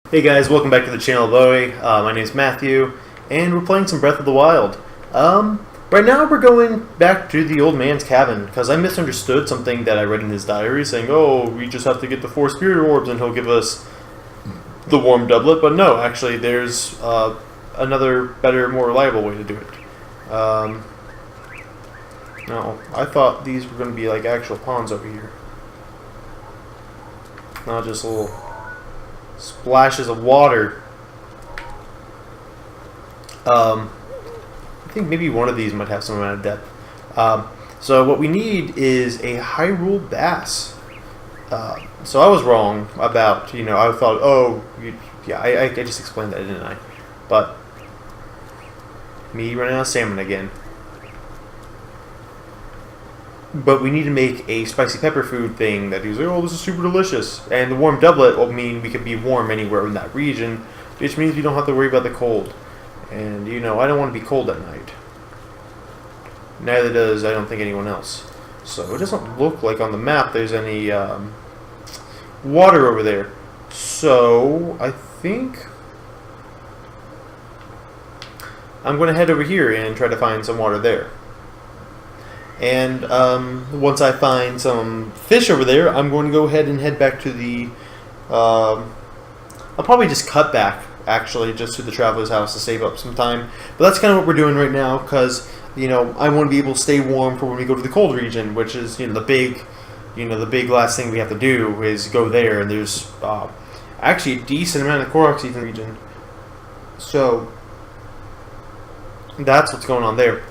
Hey guys, welcome back to the channel, Bowie. My name's Matthew, and we're playing some Breath of the Wild. Right now we're going back to the old man's cabin, because I misunderstood something that I read in his diary, saying, oh, we just have to get the 4 spirit orbs and he'll give us the warm doublet, but no, actually there's another, better, more reliable way to do it. No, I thought these were going to be like actual ponds over here. Not just little splashes of water. I think maybe one of these might have some amount of depth. So what we need is a Hyrule bass. So I was wrong about, I thought, oh, yeah, I just explained that, didn't I? But me running out of salmon again. But we need to make a spicy pepper food thing that is, oh, this is super delicious. And the warm doublet will mean we can be warm anywhere in that region, which means we don't have to worry about the cold. And, I don't want to be cold at night. Neither does, I don't think, anyone else. So it doesn't look like on the map there's any water over there. So I think I'm going to head over here and try to find some water there. And once I find some fish over there, I'm going to go ahead and head back to the... I'll probably just cut back, actually, just to the traveler's house to save up some time. But that's kind of what we're doing right now, because, I want to be able to stay warm for when we go to the cold region, which is, the big last thing we have to do is go there. And there's actually a decent amount of Koroks in the region. So that's what's going on there.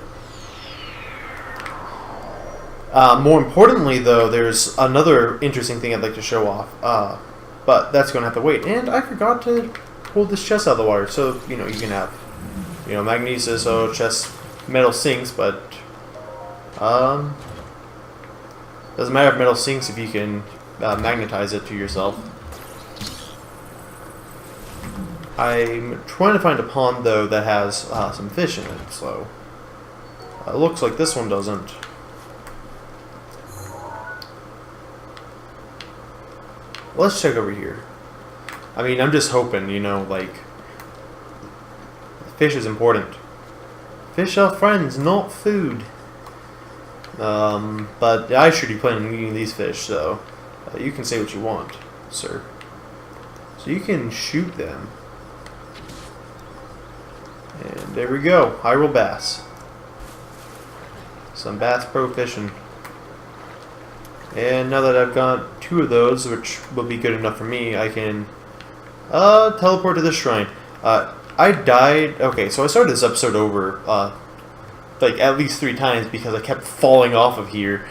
More importantly, though, there's another interesting thing I'd like to show off, but that's going to have to wait. And I forgot to pull this chest out of the water, so, you can have, magnesis, so chest metal sinks, but, doesn't matter if metal sinks if you can magnetize it to yourself. I'm trying to find a pond, though, that has some fish in it, so it looks like this one doesn't. Let's check over here. I mean, I'm just hoping, fish is important. Fish are friends, not food. But I should be planning on eating these fish, so you can say what you want, sir. So you can shoot them. And there we go, Hyrule bass. Some Bass Pro fishing. And now that I've got 2 of those, which will be good enough for me, I can teleport to this shrine. I died... Okay, so I started this episode over, at least 3 times because I kept falling off of here.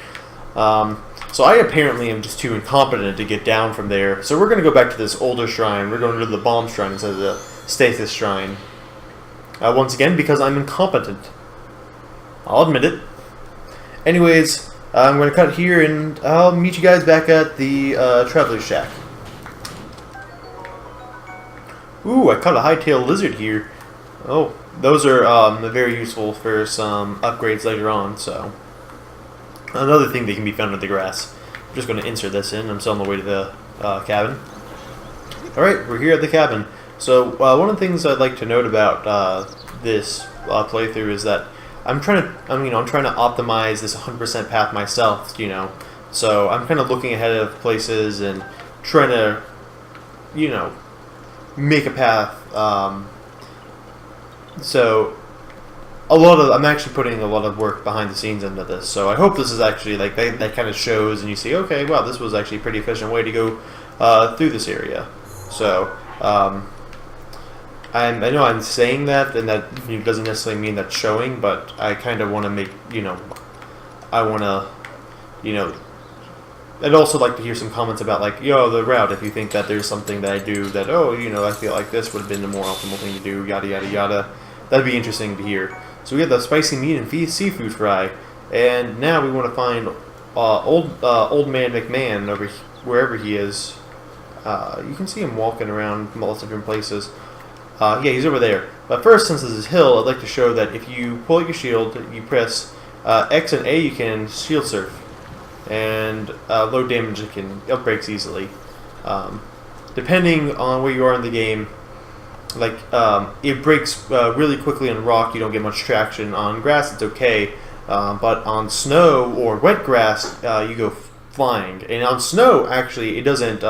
So I apparently am just too incompetent to get down from there. So we're going to go back to this older shrine. We're going to the bomb shrine instead of the stasis shrine. Once again, because I'm incompetent. I'll admit it. Anyways... I'm going to cut here, and I'll meet you guys back at the Traveler's Shack. Ooh, I caught a hightail lizard here. Oh, those are very useful for some upgrades later on, so... Another thing that can be found in the grass. I'm just going to insert this in. I'm still on the way to the cabin. Alright, we're here at the cabin. So, one of the things I'd like to note about this playthrough is that I'm trying to optimize this 100% path myself, So I'm kind of looking ahead of places and trying to, make a path. So I'm actually putting a lot of work behind the scenes into this. So I hope this is actually that kind of shows, and you see, okay, wow, this was actually a pretty efficient way to go through this area. So. I know I'm saying that, and that doesn't necessarily mean that's showing, but I kind of want to make, I want to, I'd also like to hear some comments about, the route, if you think that there's something that I do that, I feel like this would have been the more optimal thing to do, yada, yada, yada. That'd be interesting to hear. So we have the spicy meat and seafood fry, and now we want to find old man McMahon over wherever he is. You can see him walking around lots of different places. Yeah, he's over there. But first, since this is hill, I'd like to show that if you pull out your shield, you press X and A, you can shield surf. And low damage, it breaks easily. depending on where you are in the game, like it breaks really quickly on rock. You don't get much traction. On grass, it's okay, but on snow or wet grass, you go flying. And on snow, actually, it doesn't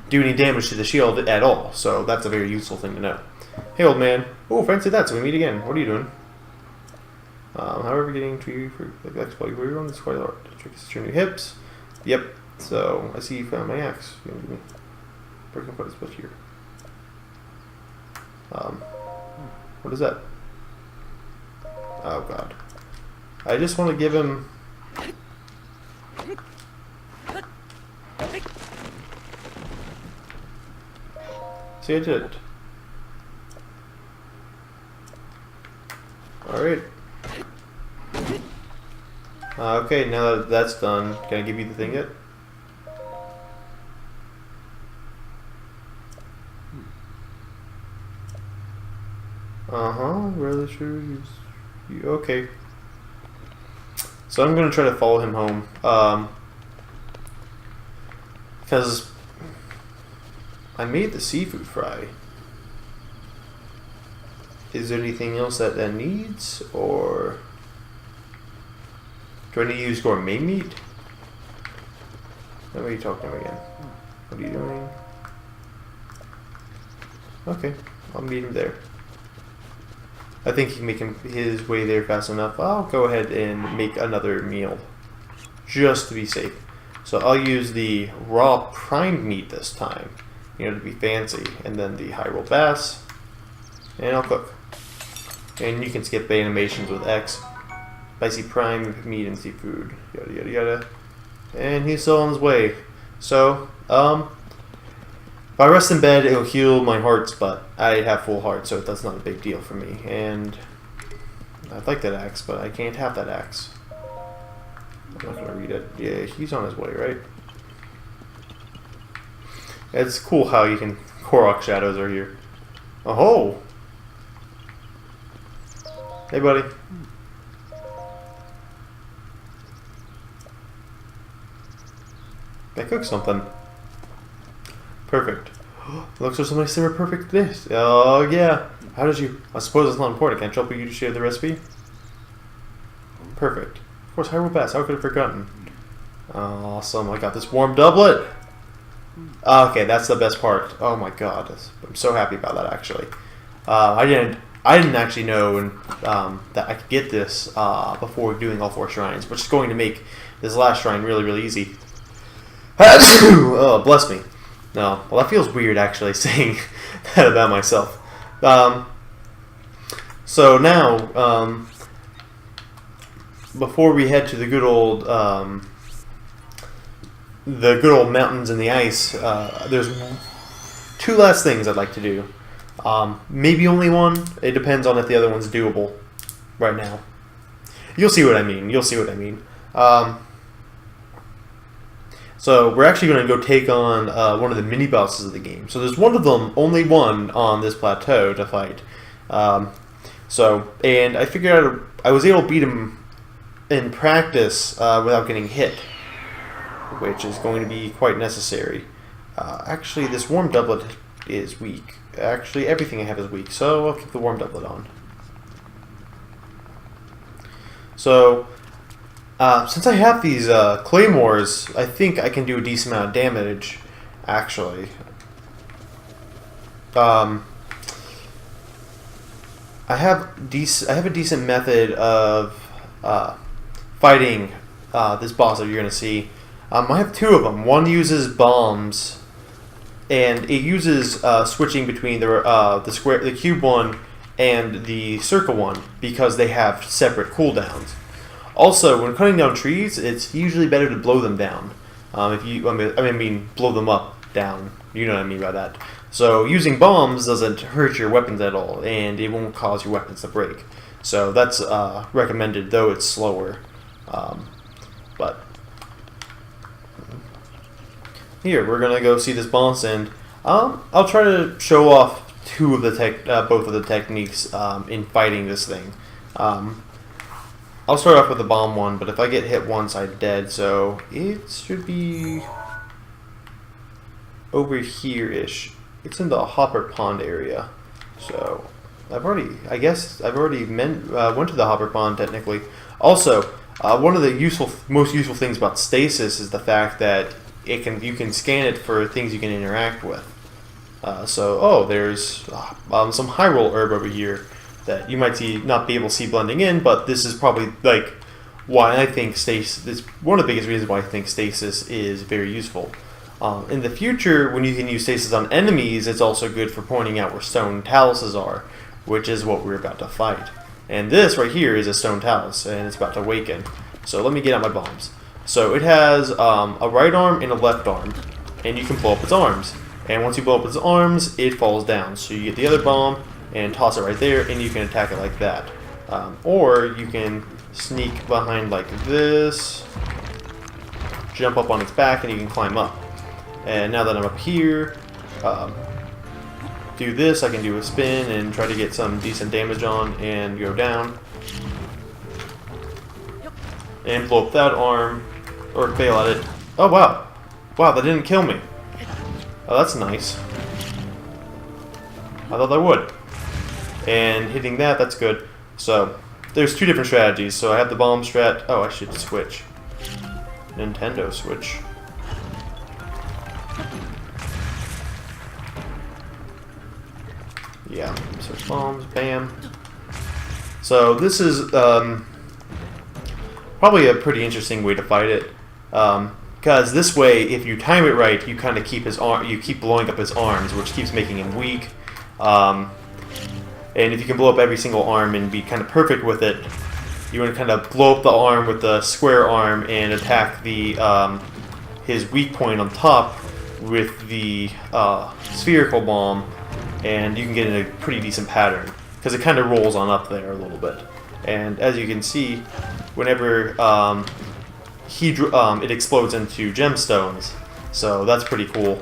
do any damage to the shield at all. So that's a very useful thing to know. Hey, old man. Oh, fancy that. So we meet again. What are you doing? However, getting to you for the exploit we run is quite hard. The trick is to turn your hips. Yep. So I see you found my axe. You give me breaking apart this here. What is that? Oh god. I just want to give him. See, I did it. Alright. Okay, now that that's done, can I give you the thing yet? Really true. Okay. So I'm gonna try to follow him home. Because I made the seafood fry. Is there anything else that needs, or do I need to use gourmet meat? What are you talking about again? What are you doing? Okay, I'll meet him there. I think he can make his way there fast enough. I'll go ahead and make another meal, just to be safe. So I'll use the raw primed meat this time, to be fancy, and then the high rolled bass, and I'll cook. And you can skip the animations with X. Spicy prime meat and seafood, yada yada yada. And he's still on his way. So, if I rest in bed, it'll heal my hearts, but I have full heart, so that's not a big deal for me. And I'd like that axe, but I can't have that axe. I'm not gonna read it. Yeah, he's on his way, right? It's cool how you can. Korok shadows are here. Oh! Hey, buddy. I cooked something. Perfect. Looks like somebody said we're perfect dish. Oh, yeah. How did you... I suppose it's not important. Can't help you to share the recipe? Perfect. Of course, high roll bass. How could I have forgotten? Awesome. I got this warm doublet. Okay, that's the best part. Oh my god. I'm so happy about that, actually. I didn't actually know that I could get this before doing all 4 shrines, which is going to make this last shrine really, really easy. Oh, bless me. No, well, that feels weird, actually, saying that about myself. So now, before we head to the good old mountains and the ice, there's 2 last things I'd like to do. Maybe only one. It depends on if the other one's doable right now. You'll see what I mean. You'll see what I mean. So we're actually going to go take on one of the mini bosses of the game. So there's one of them, only one on this plateau to fight. And I figured out I was able to beat him in practice without getting hit, which is going to be quite necessary. Actually, this warm doublet is weak. Actually, everything I have is weak, so I'll keep the warm doublet on. So, since I have these claymores, I think I can do a decent amount of damage, actually. I have a decent method of fighting this boss that you're going to see. I have 2 of them. One uses bombs, and it uses switching between the cube one and the circle one because they have separate cooldowns. Also, when cutting down trees, it's usually better to blow them down. I mean, blow them up, down. You know what I mean by that. So using bombs doesn't hurt your weapons at all, and it won't cause your weapons to break. So that's recommended, though it's slower. But here, we're gonna go see this boss, and I'll try to show off both of the techniques in fighting this thing. I'll start off with the bomb one, but if I get hit once, I'm dead. So it should be over here-ish. It's in the Hopper Pond area. So I guess I've already went to the Hopper Pond technically. Also, one of the most useful things about stasis is the fact that you can scan it for things you can interact with. There's some Hyrule herb over here that you might not be able to see blending in, but this is probably like why I think stasis is one of the biggest reasons why I think stasis is very useful. In the future, when you can use stasis on enemies, it's also good for pointing out where stone taluses are, which is what we're about to fight. And this right here is a stone talus, and it's about to awaken. So let me get out my bombs. So it has a right arm and a left arm, and you can blow up its arms. And once you blow up its arms, it falls down. So you get the other bomb and toss it right there, and you can attack it like that. Or you can sneak behind like this, jump up on its back, and you can climb up. And now that I'm up here, do this, I can do a spin and try to get some decent damage on and go down. And blow up that arm, or fail at it. Oh wow! Wow, that didn't kill me. Oh, that's nice. I thought that would. And hitting that's good. So, there's two different strategies. So I have the bomb strat. Oh, I should switch. Nintendo Switch. Yeah, so bombs, bam. So this is probably a pretty interesting way to fight it, because this way, if you time it right, you kind of keep blowing up his arms, which keeps making him weak. And if you can blow up every single arm and be kind of perfect with it, you want to kind of blow up the arm with the square arm and attack the his weak point on top with the spherical bomb. And you can get in a pretty decent pattern because it kind of rolls on up there a little bit. And as you can see, whenever it explodes into gemstones, so that's pretty cool.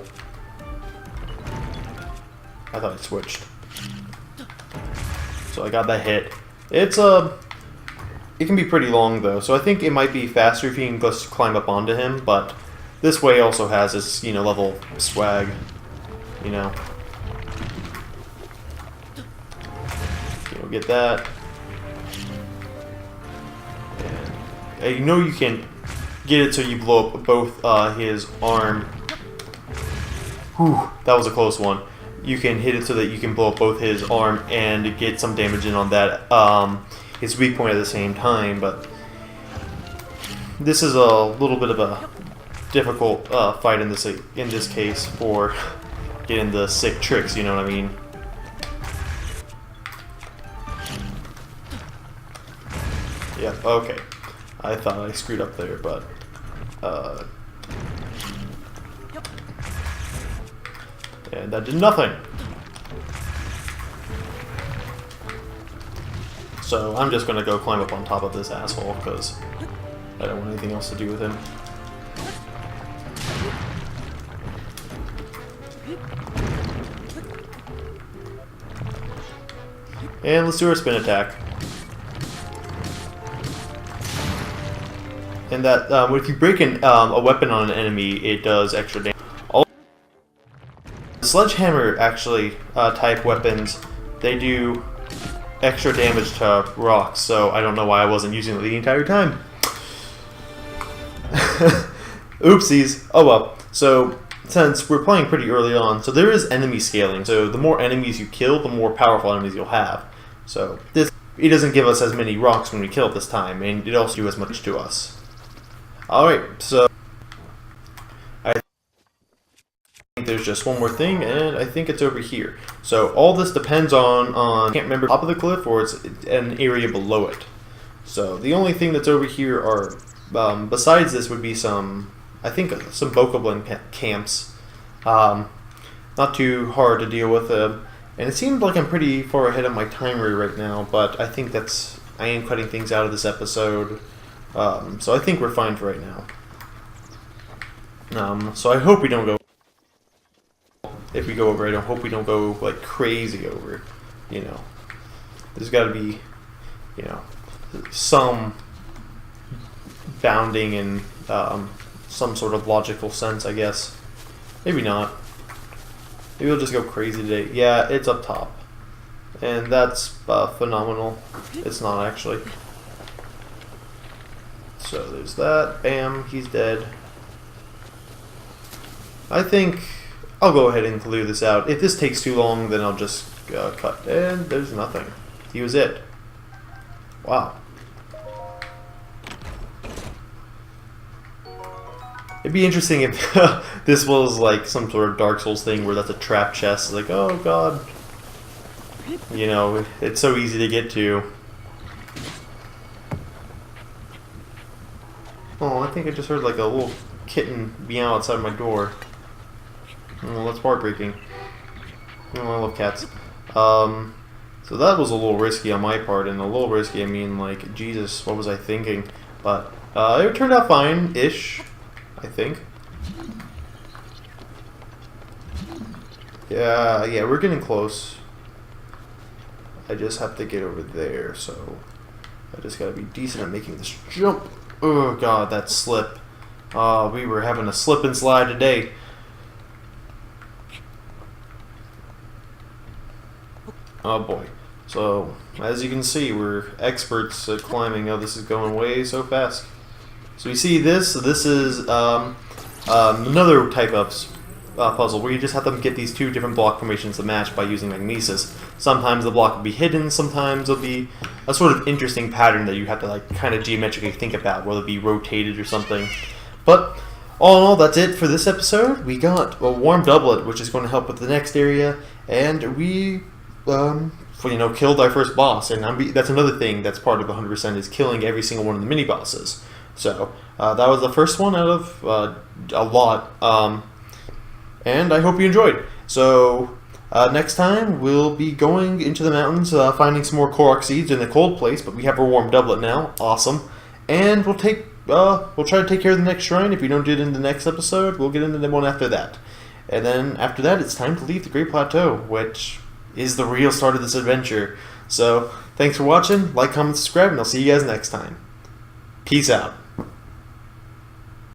I thought it switched, so I got that hit. It can be pretty long though, so I think it might be faster if you can just climb up onto him. But this way also has this level swag, Get that, and you can get it so you blow up both his arm. Whew, that was a close one. You can hit it so that you can blow up both his arm and get some damage in on that his weak point at the same time. But this is a little bit of a difficult fight in this case for getting the sick tricks. You know what I mean? Yeah, okay. I thought I screwed up there, but and that did nothing. So I'm just gonna go climb up on top of this asshole because I don't want anything else to do with him. And let's do our spin attack. And that if you break a weapon on an enemy, it does extra damage. Sledgehammer actually type weapons, they do extra damage to rocks, so I don't know why I wasn't using it the entire time. Oopsies. Oh well. So since we're playing pretty early on, so there is enemy scaling. So the more enemies you kill, the more powerful enemies you'll have. So it doesn't give us as many rocks when we kill it this time, and it also do as much to us. Alright, so I think there's just one more thing, and I think it's over here. So all this depends on I can't remember, top of the cliff or it's an area below it. So the only thing that's over here are, besides this would be some Bokoblin camps. Not too hard to deal with, and it seemed like I'm pretty far ahead of my timer right now, but I think I am cutting things out of this episode. So I think we're fine for right now. So I hope we don't go. If we go over, I hope we don't go like crazy over. There's got to be, some bounding and some sort of logical sense, I guess. Maybe not. Maybe we'll just go crazy today. Yeah, it's up top. And that's phenomenal. It's not actually. So there's that. Bam, he's dead. I think I'll go ahead and clear this out. If this takes too long, then I'll just cut. And there's nothing. He was it. Wow. It'd be interesting if this was like some sort of Dark Souls thing where that's a trap chest. Like, oh god. You know, it's so easy to get to. Oh, I think I just heard like a little kitten meow outside my door. Oh, that's heartbreaking. Oh, I love cats. So that was a little risky on my part, and a little risky, I mean, like, Jesus, what was I thinking? But it turned out fine-ish, I think. Yeah, we're getting close. I just have to get over there, so I just gotta be decent at making this jump. Oh god, that slip. We were having a slip and slide today. Oh boy. So, as you can see, we're experts at climbing. Oh, this is going way so fast. So you see this? This is another type of puzzle where you just have to get these two different block formations to match by using magnesis. Sometimes the block will be hidden, sometimes it'll be a sort of interesting pattern that you have to like kind of geometrically think about, whether it be rotated or something. But all in all, that's it for this episode. We got a warm doublet, which is going to help with the next area, and we killed our first boss. And that's another thing that's part of 100% is killing every single one of the mini bosses. So that was the first one out of a lot. And I hope you enjoyed. So next time we'll be going into the mountains, finding some more Korok seeds in the cold place. But we have a warm doublet now, awesome. And we'll try to take care of the next shrine. If we don't do it in the next episode, we'll get into the one after that. And then after that, it's time to leave the Great Plateau, which is the real start of this adventure. So thanks for watching. Like, comment, subscribe, and I'll see you guys next time. Peace out.